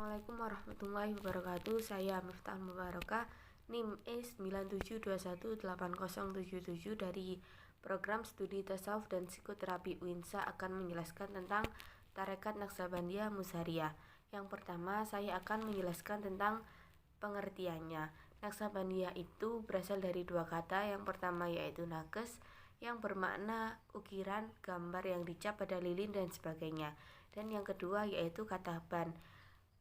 Assalamualaikum warahmatullahi wabarakatuh. Saya Miftah Mubarakah, NIM E97218077 dari Program Studi Tasawuf dan Psikoterapi UINSA akan menjelaskan tentang Tarekat Naksabandiyah Muzhariyah. Yang pertama, saya akan menjelaskan tentang pengertiannya. Naksabandiyah itu berasal dari dua kata. Yang pertama yaitu nakes, yang bermakna ukiran, gambar yang dicap pada lilin dan sebagainya. Dan yang kedua yaitu kata ban,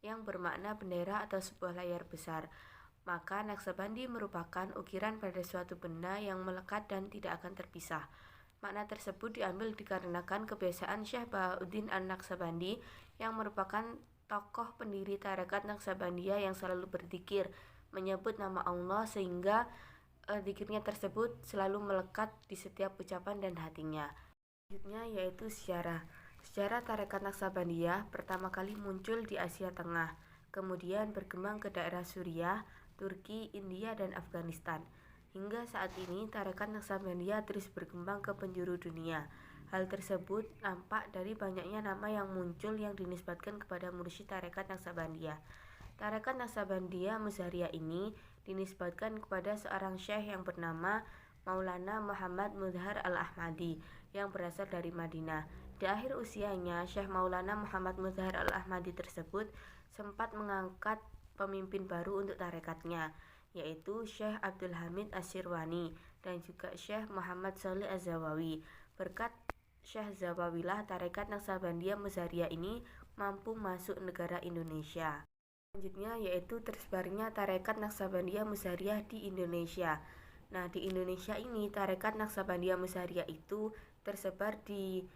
yang bermakna bendera atau sebuah layar besar. Maka Naksabandi merupakan ukiran pada suatu benda yang melekat dan tidak akan terpisah. Makna tersebut diambil dikarenakan kebiasaan Syekh Bahauddin An-Naksabandi yang merupakan tokoh pendiri tarekat Naksabandiyah yang selalu berzikir, menyebut nama Allah, sehingga zikirnya tersebut selalu melekat di setiap ucapan dan hatinya. Selanjutnya yaitu sejarah. Sejarah tarekat Naksabandiyah pertama kali muncul di Asia Tengah, kemudian berkembang ke daerah Suriah, Turki, India, dan Afghanistan. Hingga saat ini tarekat Naksabandiyah terus berkembang ke penjuru dunia. Hal tersebut nampak dari banyaknya nama yang muncul yang dinisbatkan kepada mursyid tarekat Naksabandiyah. Tarekat Naksabandiyah Muzhariyah ini dinisbatkan kepada seorang syekh yang bernama Maulana Muhammad Mudhar Al-Ahmadi yang berasal dari Madinah. Di akhir usianya, Syekh Maulana Muhammad Mudhar Al-Ahmadi tersebut sempat mengangkat pemimpin baru untuk tarekatnya, yaitu Syekh Abdul Hamid Asyirwani dan juga Syekh Muhammad Sholih Az-Zawawi. Berkat Syekh Zawawilah tarekat Naksabandiyah Muzhariyah ini mampu masuk negara Indonesia. Selanjutnya yaitu tersebarnya tarekat Naksabandiyah Muzhariyah di Indonesia. Nah, di Indonesia ini tarekat Naksabandiyah Muzhariyah itu tersebar di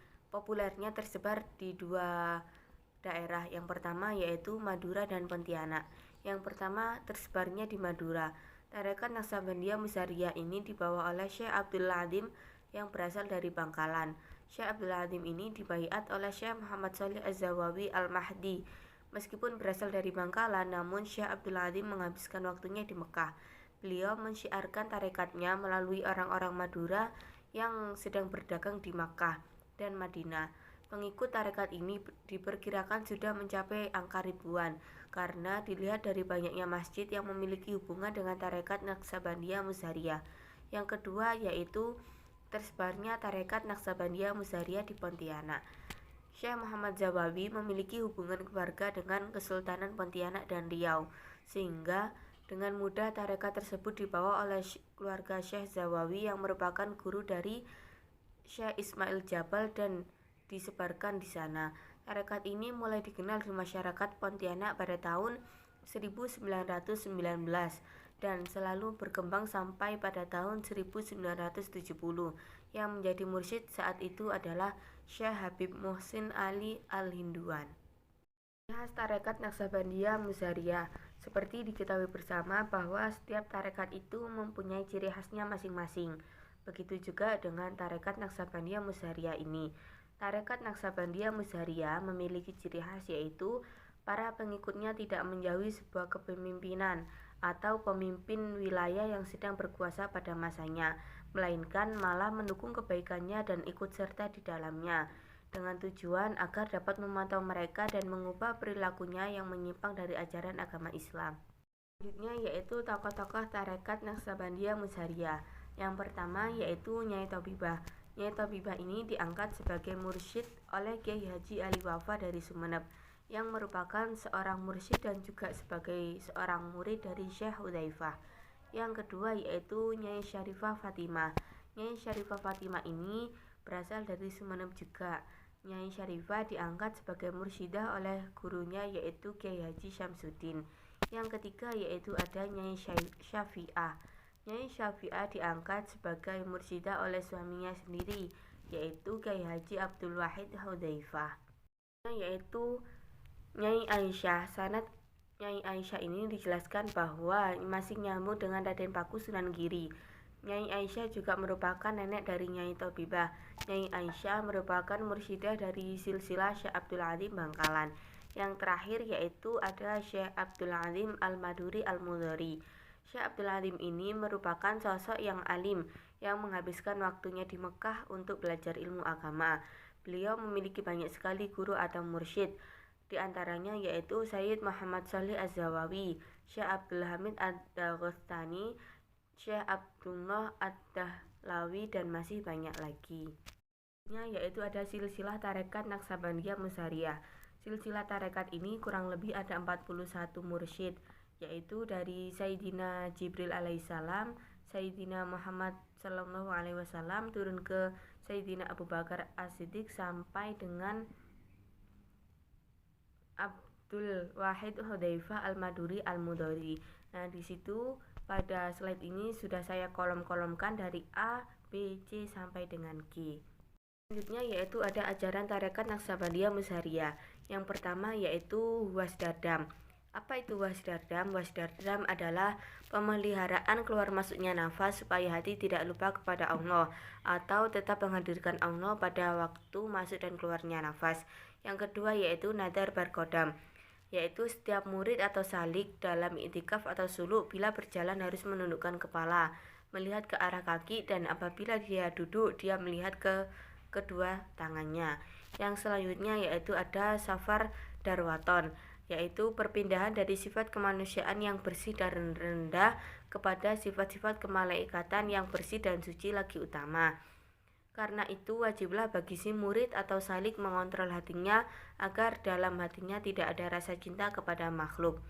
dua daerah. Yang pertama yaitu Madura dan Pontianak. Yang pertama tersebarnya di Madura. Tarekat Naksabandiyah Muzhariyah ini dibawa oleh Syekh Abdul Azim yang berasal dari Bangkalan. Syekh Abdul Azim ini dibaiat oleh Syekh Muhammad Sholih Az-Zawawi Al-Mahdi. Meskipun berasal dari Bangkalan, namun Syekh Abdul Azim menghabiskan waktunya di Mekah. Beliau mensyiarkan tarekatnya melalui orang-orang Madura yang sedang berdagang di Makkah dan Madinah. Pengikut tarekat ini diperkirakan sudah mencapai angka ribuan karena dilihat dari banyaknya masjid yang memiliki hubungan dengan tarekat Naksabandiyah Muzhariyah. Yang kedua yaitu tersebarnya tarekat Naksabandiyah Muzhariyah di Pontianak. Syekh Muhammad Zawawi memiliki hubungan keluarga dengan Kesultanan Pontianak dan Riau, sehingga dengan mudah tarekat tersebut dibawa oleh keluarga Syekh Zawawi yang merupakan guru dari Syekh Ismail Jabal dan disebarkan di sana. Tarekat ini mulai dikenal di masyarakat Pontianak pada tahun 1919 dan selalu berkembang sampai pada tahun 1970. Yang menjadi mursyid saat itu adalah Syekh Habib Muhsin Ali Al-Hinduan. Khas tarekat Naksabandiyah Muzhariyah. Seperti diketahui bersama bahwa setiap tarekat itu mempunyai ciri khasnya masing-masing. Begitu juga dengan tarekat Naksabandiyah Muzhariyah ini. Tarekat Naksabandiyah Muzhariyah memiliki ciri khas yaitu para pengikutnya tidak menjauhi sebuah kepemimpinan atau pemimpin wilayah yang sedang berkuasa pada masanya, melainkan malah mendukung kebaikannya dan ikut serta di dalamnya, dengan tujuan agar dapat memantau mereka dan mengubah perilakunya yang menyimpang dari ajaran agama Islam. Selanjutnya yaitu tokoh-tokoh tarekat Naksabandiyah Muzhariyah. Yang pertama yaitu Nyai Tobibah. Nyai Tobibah ini diangkat sebagai mursyid oleh Kiai Haji Ali Wafa dari Sumeneb, yang merupakan seorang mursyid dan juga sebagai seorang murid dari Syekh Hudzaifah. Yang kedua yaitu Nyai Syarifah Fatimah. Nyai Syarifah Fatimah ini berasal dari Sumeneb juga. Nyai Syarifah diangkat sebagai mursyidah oleh gurunya yaitu Kiai Haji Syamsuddin. Yang ketiga yaitu ada Nyai Syafi'ah. Nyai Syafi'ah diangkat sebagai mursyidah oleh suaminya sendiri yaitu Kiai Haji Abdul Wahid Hudzaifah. Yaitu Nyai Aisyah. Sanad Nyai Aisyah ini dijelaskan bahwa masih nyambung dengan Raden Paku Sunan Giri. Nyai Aisyah juga merupakan nenek dari Nyai Tobibah. Nyai Aisyah merupakan mursyidah dari silsilah Syekh Abdul Azim Bangkalan. Yang terakhir yaitu ada Syekh Abdul Azim Al-Maduri Al-Mudhari. Syekh Abdul Azim ini merupakan sosok yang alim yang menghabiskan waktunya di Mekah untuk belajar ilmu agama. Beliau memiliki banyak sekali guru atau mursyid. Di antaranya yaitu Sayyid Muhammad Shalih Az-Zawawi, Syekh Abdul Hamid Ad-Dagestani, Syekh Abdullah Ad-Dahlawi, dan masih banyak lagi. Yaitu ada silsilah tarekat Naksabandiyah Musariyah. Silsilah tarekat ini kurang lebih ada 41 mursyid, yaitu dari Sayyidina Jibril alaihissalam, Sayyidina Muhammad sallallahu alaihi wasallam turun ke Sayyidina Abu Bakar As-Siddiq sampai dengan Abdul Wahid Hudzaifah Al-Maduri Al-Mudhari. Nah, di situ pada slide ini sudah saya kolom-kolomkan dari A, B, C sampai dengan G. Selanjutnya yaitu ada ajaran tarekat Naksabandiyah Musariyah. Yang pertama yaitu wasdardam. Apa itu wasdardam? Wasdardam adalah pemeliharaan keluar masuknya nafas supaya hati tidak lupa kepada Allah atau tetap menghadirkan Allah pada waktu masuk dan keluarnya nafas. Yang kedua yaitu nadar barkodam, yaitu setiap murid atau salik dalam iktikaf atau suluk bila berjalan harus menundukkan kepala, melihat ke arah kaki, dan apabila dia duduk dia melihat ke kedua tangannya. Yang selanjutnya yaitu ada safar darwaton, yaitu perpindahan dari sifat kemanusiaan yang bersih dan rendah kepada sifat-sifat kemalaikatan yang bersih dan suci lagi utama. Karena itu wajiblah bagi si murid atau salik mengontrol hatinya agar dalam hatinya tidak ada rasa cinta kepada makhluk.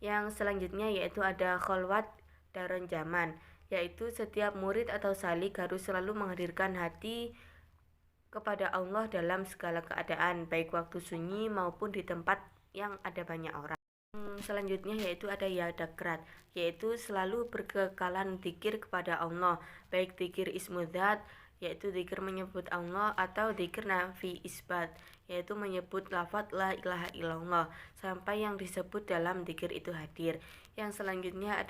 Yang selanjutnya yaitu ada kholwat daron zaman, yaitu setiap murid atau salik harus selalu menghadirkan hati kepada Allah dalam segala keadaan, baik waktu sunyi maupun di tempat yang ada banyak orang. Selanjutnya yaitu ada yadakrat, yaitu selalu berkekalan zikir kepada Allah, baik zikir ismudzat, yaitu zikir menyebut Allah, atau zikir nafi isbat, yaitu menyebut lafaz la ilaha illallah sampai yang disebut dalam zikir itu hadir. Yang selanjutnya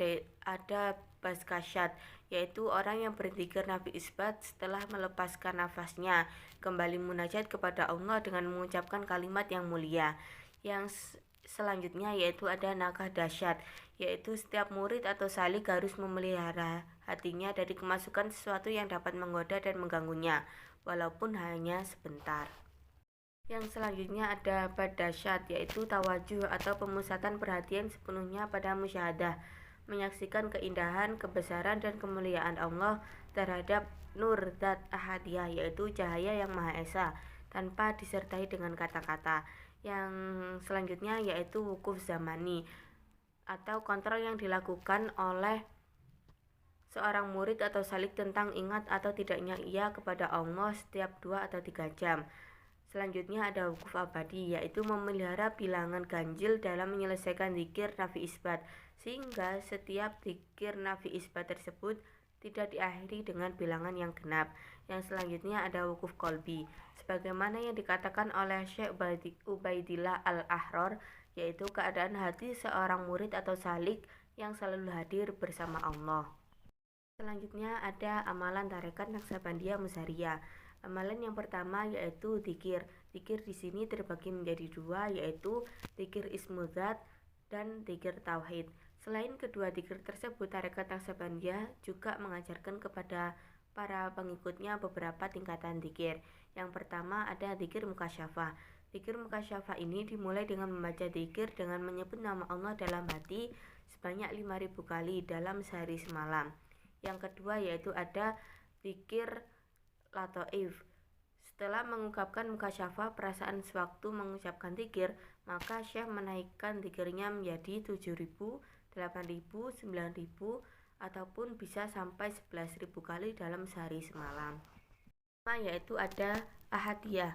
ada baskasyat, yaitu orang yang berzikir nafi isbat setelah melepaskan nafasnya kembali munajat kepada Allah dengan mengucapkan kalimat yang mulia. Yang selanjutnya yaitu ada nakah dasyat, yaitu setiap murid atau salik harus memelihara hatinya dari kemasukan sesuatu yang dapat menggoda dan mengganggunya, walaupun hanya sebentar. Yang selanjutnya ada badasyat, yaitu tawajuh atau pemusatan perhatian sepenuhnya pada musyahadah, menyaksikan keindahan, kebesaran, dan kemuliaan Allah terhadap nur zat ahadiyah, yaitu cahaya yang maha esa, tanpa disertai dengan kata-kata. Yang selanjutnya yaitu wukuf zamani, atau kontrol yang dilakukan oleh seorang murid atau salik tentang ingat atau tidaknya ia kepada Allah setiap 2 atau 3 jam. Selanjutnya ada wukuf abadi, yaitu memelihara bilangan ganjil dalam menyelesaikan zikir nafi isbat, sehingga setiap zikir nafi isbat tersebut tidak diakhiri dengan bilangan yang genap. Yang selanjutnya ada wukuf kolbi, sebagaimana yang dikatakan oleh Syekh Ubaidillah Al-Ahrar, yaitu keadaan hati seorang murid atau salik yang selalu hadir bersama Allah. Selanjutnya ada amalan tarekat Naksabandiyah Musariyah. Amalan yang pertama yaitu zikir. Zikir di sini terbagi menjadi 2, yaitu zikir ismudzat dan zikir tauhid. Selain kedua zikir tersebut, tarekat Naksabandiyah juga mengajarkan kepada para pengikutnya beberapa tingkatan zikir. Yang pertama ada zikir mukasyafah. Zikir mukasyafah ini dimulai dengan membaca zikir dengan menyebut nama Allah dalam hati sebanyak 5.000 kali dalam sehari semalam. Yang kedua yaitu ada zikir latoif. Setelah mengungkapkan mukasyafah perasaan sewaktu mengucapkan zikir, maka Syekh menaikkan zikirnya menjadi 7.000, 8.000, 9.000, ataupun bisa sampai 11.000 kali dalam sehari semalam. Yaitu ada ahadiyah.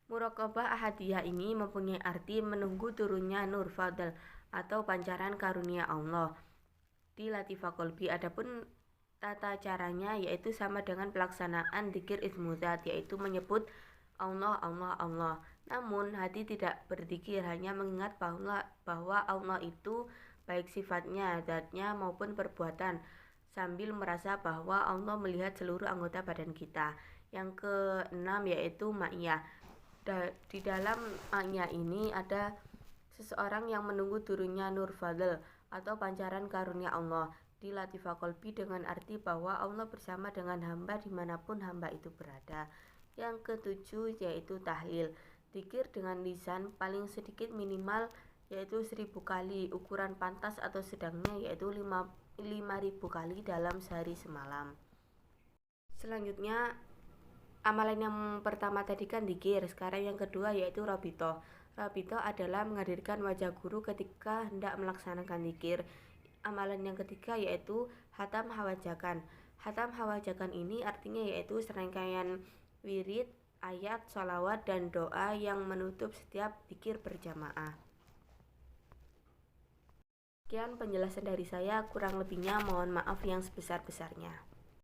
Muraqabah ahadiyah ini mempunyai arti menunggu turunnya nur fadl atau pancaran karunia Allah di latifah qalbi. Adapun tata caranya yaitu sama dengan pelaksanaan zikir ismudzat, yaitu menyebut Allah, Allah, Allah. Namun hati tidak berzikir, hanya mengingat bahwa Allah itu baik sifatnya, zatnya maupun perbuatan, sambil merasa bahwa Allah melihat seluruh anggota badan kita. Yang keenam yaitu ma'iyah. Di dalam ma'iyah ini ada seseorang yang menunggu turunnya nur fadl atau pancaran karunia Allah di latifah qalbi dengan arti bahwa Allah bersama dengan hamba dimanapun hamba itu berada. Yang ketujuh yaitu tahlil. Dzikir dengan lisan paling sedikit minimal yaitu 1000 kali, ukuran pantas atau sedangnya yaitu 5000 kali dalam sehari semalam. Selanjutnya, amalan yang pertama tadi kan dzikir, sekarang yang kedua yaitu rabitoh. Rabitoh adalah menghadirkan wajah guru ketika hendak melaksanakan dzikir. Amalan yang ketiga yaitu hatam hawajakan. Hatam hawajakan ini artinya yaitu serangkaian wirid, ayat, sholawat, dan doa yang menutup setiap dzikir berjamaah. Sekian penjelasan dari saya, kurang lebihnya mohon maaf yang sebesar-besarnya.